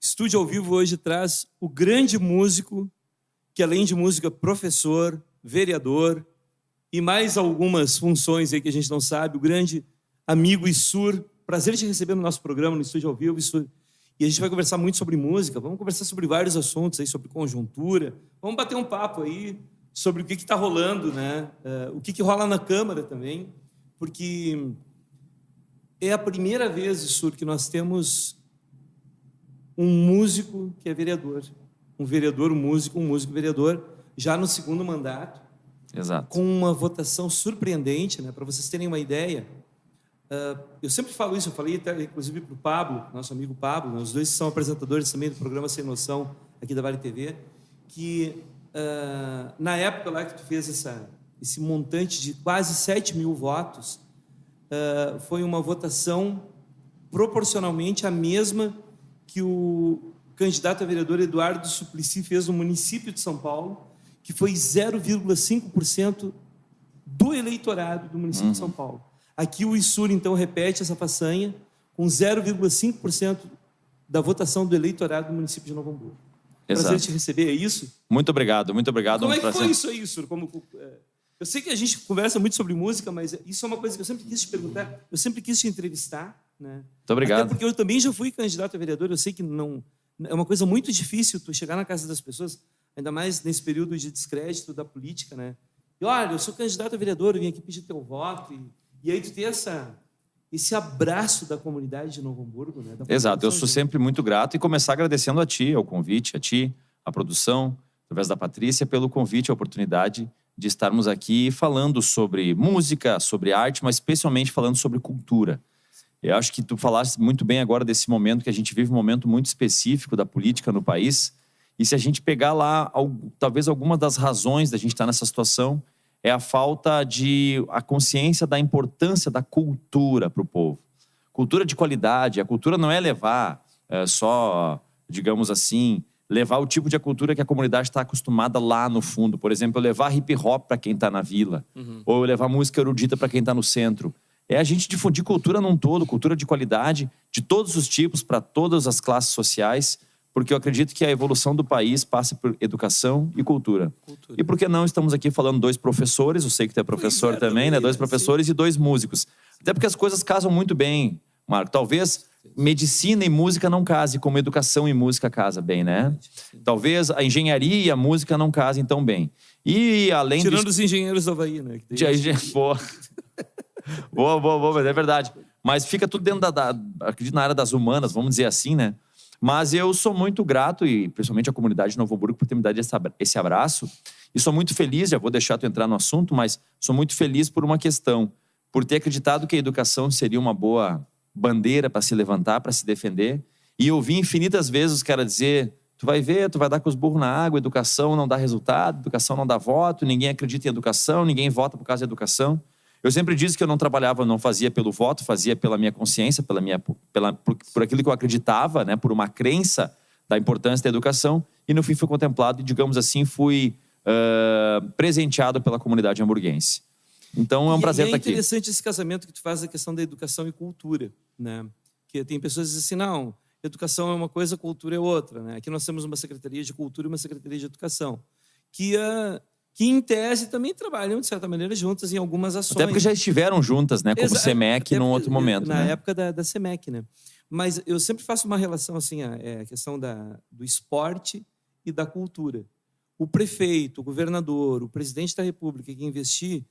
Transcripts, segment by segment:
Estúdio ao Vivo hoje traz o grande músico, que além de música, professor, vereador e mais algumas funções aí que a gente não sabe, o grande amigo Issur. Prazer te receber no nosso programa, no Estúdio ao Vivo, Issur. E a gente vai conversar muito sobre música, vamos conversar sobre vários assuntos aí, sobre conjuntura, vamos bater um papo aí sobre o que está rolando, né? O que rola na Câmara também, porque é a primeira vez, Issur, que nós temos um músico que é vereador. Um vereador, um músico vereador, já no segundo mandato. Exato. Com uma votação surpreendente, né? Para vocês terem uma ideia, eu sempre falo isso, eu falei até, inclusive para o Pablo, nosso amigo Pablo, né? Os dois são apresentadores também do programa Sem Noção, aqui da Vale TV, que na época lá que tu fez esse montante de quase 7 mil votos, foi uma votação proporcionalmente a mesma que o candidato a vereador Eduardo Suplicy fez no município de São Paulo, que foi 0,5% do eleitorado do município de São Paulo. Aqui o Issur, então, repete essa façanha com 0,5% da votação do eleitorado do município de Novo Hamburgo. Prazer te receber, é isso? Muito obrigado, muito obrigado. Como é que foi isso aí, Issur? Eu sei que a gente conversa muito sobre música, mas isso é uma coisa que eu sempre quis te perguntar, eu sempre quis te entrevistar, né? Muito obrigado. Até porque eu também já fui candidato a vereador, eu sei que não é uma coisa muito difícil tu chegar na casa das pessoas, ainda mais nesse período de descrédito da política, né? E olha, eu sou candidato a vereador, eu vim aqui pedir teu voto, e aí tu tem esse abraço da comunidade de Novo Hamburgo, né? Exato, eu sou sempre muito grato e começar agradecendo a ti, ao convite, a ti, a produção, através da Patrícia, pelo convite, a oportunidade de estarmos aqui falando sobre música, sobre arte, mas especialmente falando sobre cultura. Eu acho que tu falaste muito bem agora desse momento, que a gente vive um momento muito específico da política no país, e se a gente pegar lá, talvez algumas das razões da gente estar nessa situação, é a falta de a consciência da importância da cultura para o povo. Cultura de qualidade, a cultura não é levar só, digamos assim, levar o tipo de cultura que a comunidade está acostumada lá no fundo. Por exemplo, levar hip hop para quem está na vila, ou levar música erudita para quem está no centro. É a gente difundir cultura num todo, cultura de qualidade, de todos os tipos, para todas as classes sociais, porque eu acredito que a evolução do país passa por educação e cultura. E por que não estamos aqui falando dois professores, eu sei que tu é professor também, né? Dois professores e dois músicos. Até porque as coisas casam muito bem, Marco. Talvez medicina e música não case, como educação e música casa bem, né? Talvez a engenharia e a música não casem tão bem. E além tirando os engenheiros do Havaí, né? Boa, mas é verdade. Mas fica tudo dentro acredito na área das humanas, vamos dizer assim, né? Mas eu sou muito grato, e principalmente a comunidade de Novo Hamburgo, por ter me dado esse abraço. E sou muito feliz, já vou deixar tu entrar no assunto, mas sou muito feliz por uma questão. Por ter acreditado que a educação seria uma boa bandeira para se levantar, para se defender. E eu vi infinitas vezes os caras dizer, tu vai ver, tu vai dar com os burros na água, educação não dá resultado, educação não dá voto, ninguém acredita em educação, ninguém vota por causa da educação. Eu sempre disse que eu não trabalhava, não fazia pelo voto, fazia pela minha consciência, por aquilo que eu acreditava, né, por uma crença da importância da educação, e no fim fui contemplado e, digamos assim, fui presenteado pela comunidade hamburguense. Então é um prazer estar aqui. É interessante esse casamento que tu faz da questão da educação e cultura, né? Que tem pessoas que dizem assim, não, educação é uma coisa, cultura é outra, né? Aqui nós temos uma Secretaria de Cultura e uma Secretaria de Educação, que em tese também trabalham, de certa maneira, juntas em algumas ações. Até porque já estiveram juntas, né? Como SEMEC num outro momento. Na né? época da SEMEC, né? Mas eu sempre faço uma relação, assim, a questão do esporte e da cultura. O prefeito, o governador, o presidente da República que investir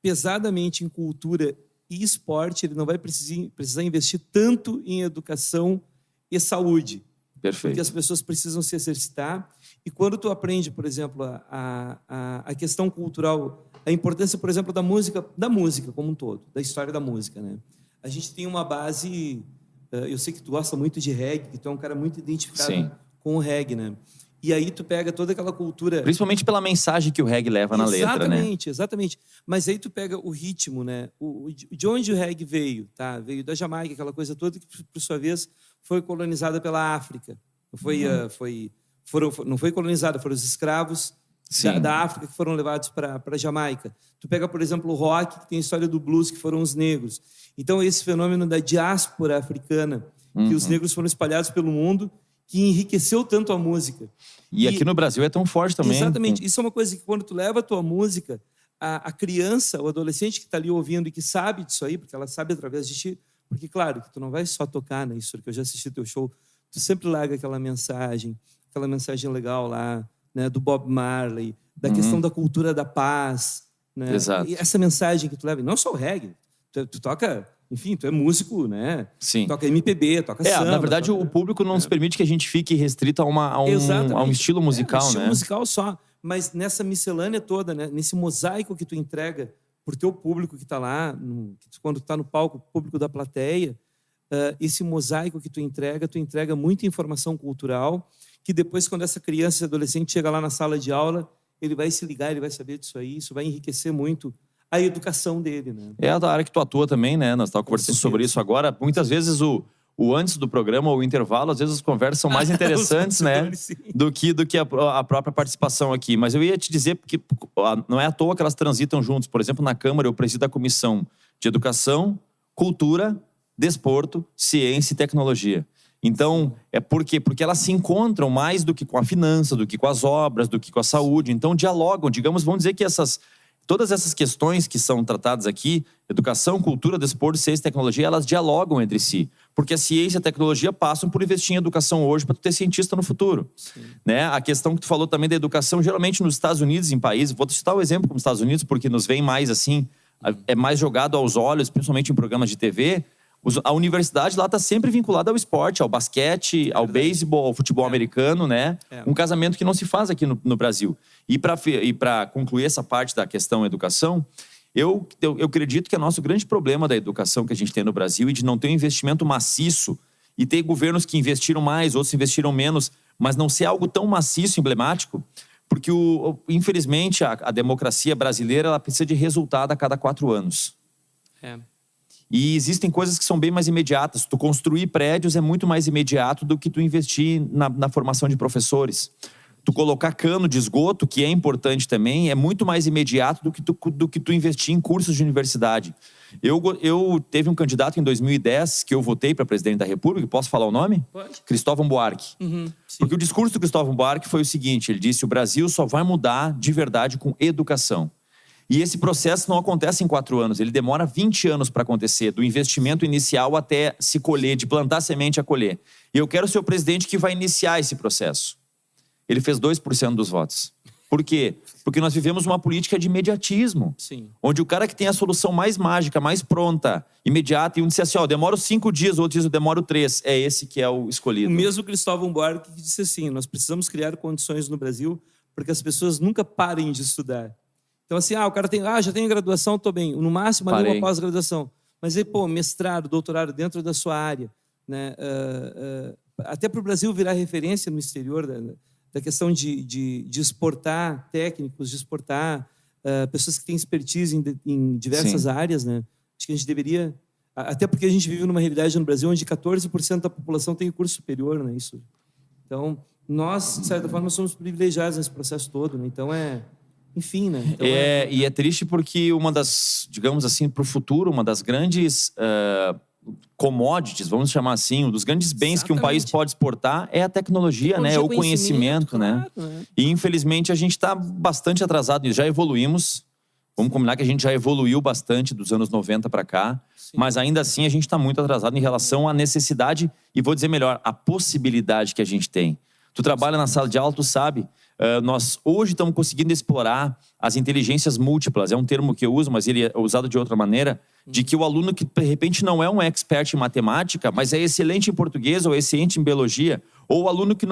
pesadamente em cultura e esporte, ele não vai precisar investir tanto em educação e saúde. Perfeito. Porque as pessoas precisam se exercitar. E quando tu aprende, por exemplo, a questão cultural, a importância, por exemplo, da música como um todo, da história da música, né? A gente tem uma base... Eu sei que tu gosta muito de reggae, que tu é um cara muito identificado Sim. com o reggae, né? E aí tu pega toda aquela cultura... Principalmente pela mensagem que o reggae leva na letra, né? Exatamente. Mas aí tu pega o ritmo, né? De onde o reggae veio, tá? Veio da Jamaica, aquela coisa toda que, por sua vez, foi colonizada pela África. Não foi colonizada, foram os escravos da África que foram levados para a Jamaica. Tu pega, por exemplo, o rock, que tem a história do blues, que foram os negros. Então, esse fenômeno da diáspora africana, que os negros foram espalhados pelo mundo, que enriqueceu tanto a música. E aqui no Brasil é tão forte também. Exatamente. Isso é uma coisa que, quando tu leva a tua música, a criança, o adolescente que está ali ouvindo e que sabe disso aí, porque ela sabe através de ti, porque, claro, que tu não vai só tocar, né? Isso, porque eu já assisti teu show, tu sempre larga aquela mensagem legal lá, né? Do Bob Marley, da questão da cultura da paz, né? Exato. E essa mensagem que tu leva, não só o reggae, tu toca... Enfim, tu é músico, né? Sim. Toca MPB, toca samba. Na verdade, o público não nos permite que a gente fique restrito a um estilo musical, né? Um estilo musical só. Mas nessa miscelânea toda, né? Nesse mosaico que tu entrega pro teu público que está lá, quando tu tá no palco, o público da plateia, esse mosaico que tu entrega muita informação cultural, que depois, quando essa criança, esse adolescente chega lá na sala de aula, ele vai se ligar, ele vai saber disso aí, isso vai enriquecer muito a educação dele, né? É da área que tu atua também, né? Nós estávamos conversando sobre isso agora. Muitas vezes o antes do programa ou o intervalo, às vezes as conversas são mais interessantes, né? Do que a própria participação aqui. Mas eu ia te dizer que não é à toa que elas transitam juntos. Por exemplo, na Câmara eu presido a Comissão de Educação, Cultura, Desporto, Ciência e Tecnologia. Então, por quê? Porque elas se encontram mais do que com a finança, do que com as obras, do que com a saúde. Então, dialogam. Digamos, vamos dizer que todas essas questões que são tratadas aqui, educação, cultura, desporto, ciência e tecnologia, elas dialogam entre si. Porque a ciência e a tecnologia passam por investir em educação hoje para tu ter cientista no futuro. Né? A questão que tu falou também da educação, geralmente nos Estados Unidos, em países... Vou citar o exemplo como os Estados Unidos, porque nos vem mais assim, é mais jogado aos olhos, principalmente em programas de TV. A universidade lá está sempre vinculada ao esporte, ao basquete, ao beisebol, ao futebol americano, né? Um casamento que não se faz aqui no Brasil. E para concluir essa parte da questão educação, eu acredito que é nosso grande problema da educação que a gente tem no Brasil e de não ter um investimento maciço e ter governos que investiram mais, outros investiram menos, mas não ser algo tão maciço, emblemático, porque, infelizmente, a democracia brasileira ela precisa de resultado a cada 4 anos. E existem coisas que são bem mais imediatas. Tu construir prédios é muito mais imediato do que tu investir na formação de professores. Tu colocar cano de esgoto, que é importante também, é muito mais imediato do que tu investir em cursos de universidade. Eu teve um candidato em 2010 que eu votei para presidente da República. Posso falar o nome? Pode. Cristóvão Buarque. Porque o discurso do Cristóvão Buarque foi o seguinte, ele disse: o Brasil só vai mudar de verdade com educação. E esse processo não acontece em 4 anos, ele demora 20 anos para acontecer, do investimento inicial até se colher, de plantar semente a colher. E eu quero ser o presidente que vai iniciar esse processo. Ele fez 2% dos votos. Por quê? Porque nós vivemos uma política de imediatismo. Onde o cara que tem a solução mais mágica, mais pronta, imediata, e um disse assim, eu demoro 5 dias, o outro diz, eu demoro 3. É esse que é o escolhido. O mesmo Cristóvão Buarque que disse assim, nós precisamos criar condições no Brasil para que as pessoas nunca parem de estudar. Então, assim, o cara já tem graduação, estou bem. No máximo, ali uma pós-graduação. Mas aí, mestrado, doutorado dentro da sua área. Né? Até para o Brasil virar referência no exterior da questão de exportar técnicos, de exportar pessoas que têm expertise em diversas áreas. Né? Acho que a gente deveria... Até porque a gente vive numa realidade no Brasil onde 14% da população tem curso superior. Né? Isso. Então, nós, de certa forma, somos privilegiados nesse processo todo. Né? Então, enfim, né? Então, e é triste porque uma das, digamos assim, para o futuro, uma das grandes commodities, vamos chamar assim, um dos grandes bens que um país pode exportar é a tecnologia, né? É o conhecimento, né? E infelizmente a gente está bastante atrasado, já evoluímos. Vamos combinar que a gente já evoluiu bastante dos anos 90 para cá, mas ainda assim a gente está muito atrasado em relação à necessidade e vou dizer melhor, a possibilidade que a gente tem. Tu trabalha na sala de aula, tu sabe. Nós hoje estamos conseguindo explorar as inteligências múltiplas. É um termo que eu uso, mas ele é usado de outra maneira. De que o aluno que, de repente, não é um expert em matemática, mas é excelente em português ou excelente em biologia. Ou o aluno que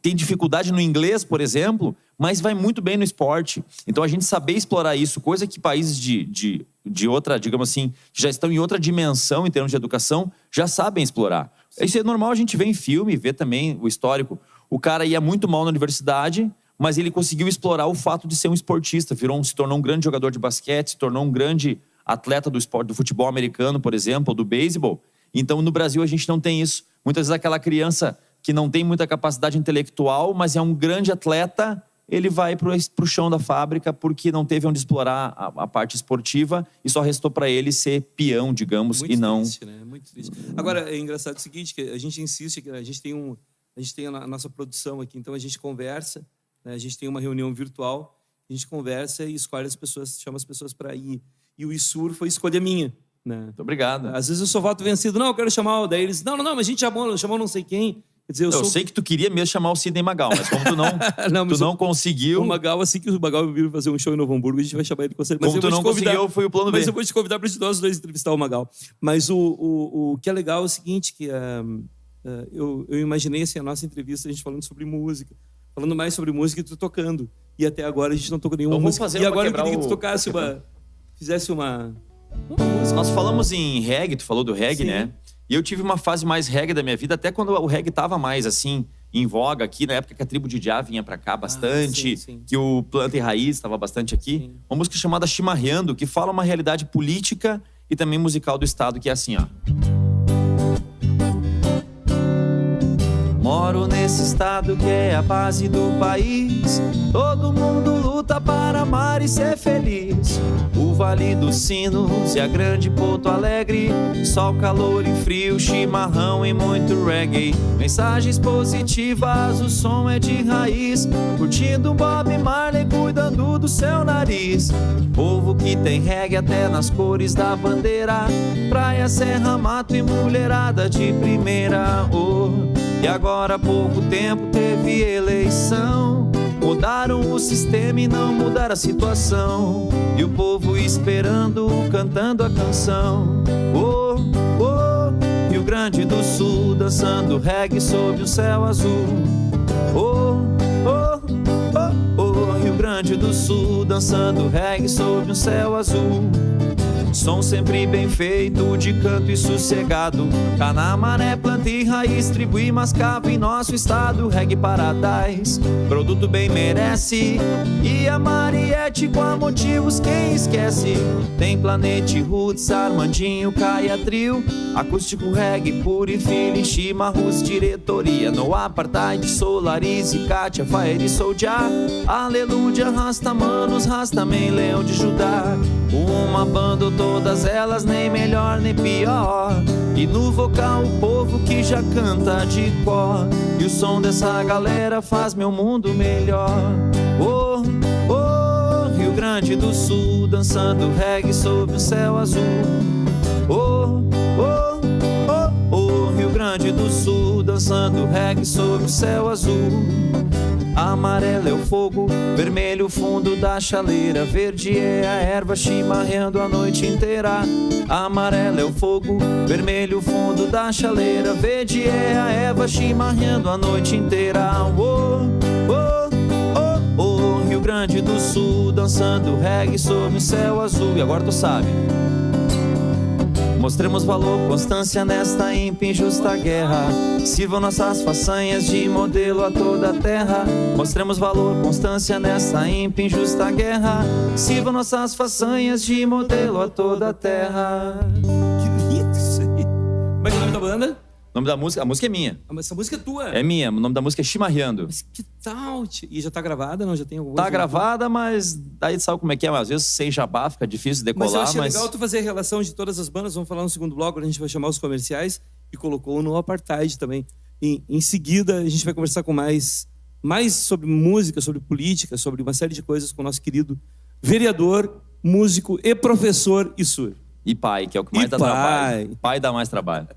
tem dificuldade no inglês, por exemplo, mas vai muito bem no esporte. Então, a gente saber explorar isso, coisa que países de outra, digamos assim, que já estão em outra dimensão em termos de educação, já sabem explorar. Isso é normal, a gente vê em filme, vê também o histórico. O cara ia muito mal na universidade, mas ele conseguiu explorar o fato de ser um esportista. Se tornou um grande jogador de basquete, se tornou um grande atleta do esporte, do futebol americano, por exemplo, ou do beisebol. Então, no Brasil, a gente não tem isso. Muitas vezes aquela criança que não tem muita capacidade intelectual, mas é um grande atleta, ele vai para o chão da fábrica porque não teve onde explorar a parte esportiva e só restou para ele ser peão, digamos, Muito e não... triste, né? Muito triste. Agora, é engraçado o seguinte, que a gente insiste, que a gente tem a nossa produção aqui, então a gente conversa, né? A gente tem uma reunião virtual, a gente conversa e escolhe as pessoas, chama as pessoas para ir. E o ISUR foi escolha minha, né? Muito obrigado. Às vezes eu só voto vencido. Não, eu quero chamar o... Daí eles... Não, mas a gente chamou não sei quem. Quer dizer, Eu sei que tu queria mesmo chamar o Sidney Magal, mas como tu não conseguiu... O Magal, assim que o Magal vir fazer um show em Novo Hamburgo, a gente vai chamar ele com certeza. Como tu não conseguiu, foi o plano B. Mas eu vou te convidar para nós dois entrevistar o Magal. Mas o que é legal é o seguinte, que eu imaginei assim, a nossa entrevista, a gente falando sobre música, falando mais sobre música e tu tocando. E até agora a gente não tocou nenhuma música. E agora eu queria que tu tocasse fizesse uma música. Nós falamos em reggae, tu falou do reggae, Sim. né? E eu tive uma fase mais reggae da minha vida, até quando o reggae tava mais, assim, em voga aqui, na época que a tribo de Jah vinha pra cá bastante, sim. que o Planta e Raiz estava bastante aqui. Sim. Uma música chamada Chimarreando, que fala uma realidade política e também musical do estado, que é assim, ó. Moro nesse estado que é a base do país. Todo mundo luta para amar e ser feliz. O Vale dos Sinos e a grande Porto Alegre. Sol, calor e frio, chimarrão e muito reggae. Mensagens positivas, o som é de raiz. Curtindo Bob Marley, cuidando do seu nariz. Povo que tem reggae até nas cores da bandeira. Praia, serra, mato e mulherada de primeira. E agora há pouco tempo teve eleição. Mudaram o sistema e não mudaram a situação. E o povo esperando, cantando a canção. Rio Grande do Sul, dançando reggae sob o céu azul. Rio Grande do Sul, dançando reggae sob o céu azul. Som sempre bem feito, de canto e sossegado. Canamaré, planta e raiz, tribo e mascavo em nosso estado. Reggae Paradise, produto bem merece. E a Mariette com a motivos, quem esquece? Tem Planete Roots, Armandinho, Caia Trio. Acústico reggae, pure feeling, Chimarrus, diretoria. No Apartheid, Solaris e Kátia, Fire e Soulja. Aleluia, Rasta Manos, Rastaman, Leão de Judá. Uma banda, todas elas, nem melhor nem pior. E no vocal o povo que já canta de cor. E o som dessa galera faz meu mundo melhor. Rio Grande do Sul, dançando reggae sob o céu azul. Rio Grande do Sul, dançando reggae sob o céu azul. Amarelo é o fogo, vermelho o fundo da chaleira. Verde é a erva, chimarreando a noite inteira. Amarelo é o fogo, vermelho o fundo da chaleira. Verde é a erva, chimarreando a noite inteira. Rio Grande do Sul, dançando reggae sob o céu azul. E agora tu sabe. Mostremos valor, constância nesta ímpia e injusta guerra. Sirvam nossas façanhas de modelo a toda a terra. Mostremos valor, constância nesta ímpia e injusta guerra. Sirvam nossas façanhas de modelo a toda a terra. Que lindo isso aí. Como é que é o nome da banda? O nome da música, a música é minha. Mas essa música é tua. É minha, o nome da música é Chimarreando. Mas que tal? E já tá gravada, não? Já tem alguma Tá coisa? gravada, mas daí sabe como é que é. Às vezes sem jabá fica difícil decolar, Mas eu achei legal tu fazer a relação de todas as bandas. Vamos falar no segundo bloco, a gente vai chamar os comerciais. E colocou no Apartheid também. Em seguida, a gente vai conversar com mais sobre música, sobre política, sobre uma série de coisas com o nosso querido vereador, músico e professor ISUR. E pai, que é o que mais dá trabalho. Pai dá mais trabalho.